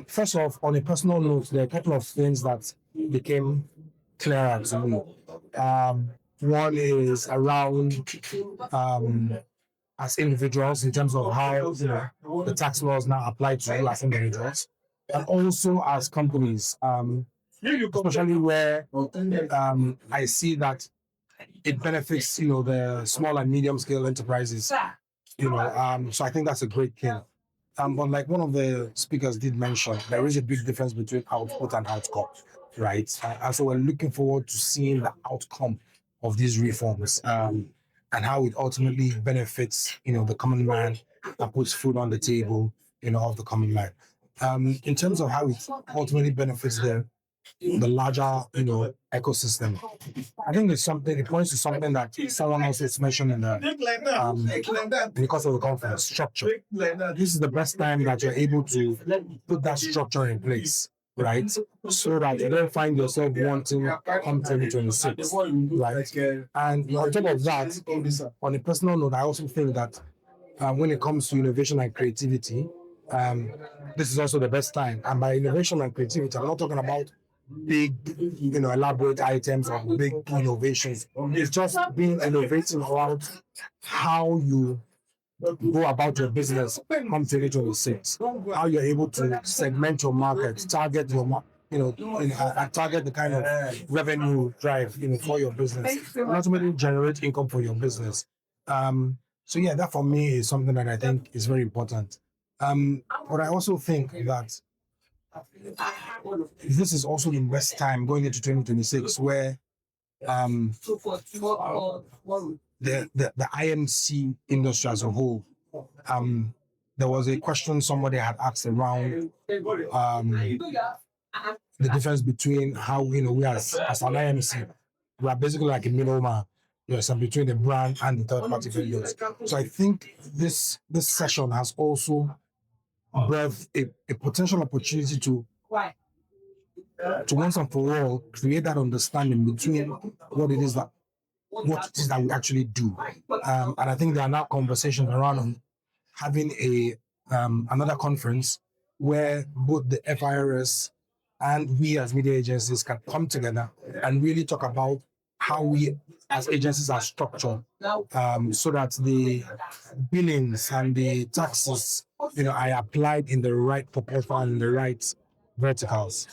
First off, on a personal note, there are a couple of things that became clearer to me. One is around as individuals in terms of how the tax laws now apply to you as individuals, and also as companies, especially where I see that it benefits the small and medium scale enterprises. So I think that's a great thing. But like one of the speakers did mention, there is a big difference between output and outcome, right? And so we're looking forward to seeing the outcome of these reforms, and how it ultimately benefits, the common man that puts food on the table, of the common man. In terms of how it ultimately benefits the larger, ecosystem. I think it points to something that someone else has mentioned because of the conference structure. This is the best time that you're able to put that structure in place, right? So that you don't find yourself wanting come 2026, right? And on top of that, on a personal note, I also think that when it comes to innovation and creativity, this is also the best time. And by innovation and creativity, I'm not talking about big, elaborate items or big innovations. It's just being innovative about how you go about your business come 2026, how you're able to segment your market, target your and target the kind of revenue drive, for your business, and ultimately generate income for your business. So yeah, that for me is something that I think is very important. But I also think that this is also the best time going into 2026 where the IMC industry as a whole, there was a question somebody had asked around the difference between how we as an IMC, we are basically like a middleman. Yes, and between the brand and the third party vendors. So I think this session has also birthed a potential opportunity to once and for all create that understanding between what it is that we actually do. And I think there are now conversations around having a another conference where both the FIRS and we as media agencies can come together and really talk about how we as agencies are structured, so that the billings and the taxes are applied in the right proportion and in the right verticals.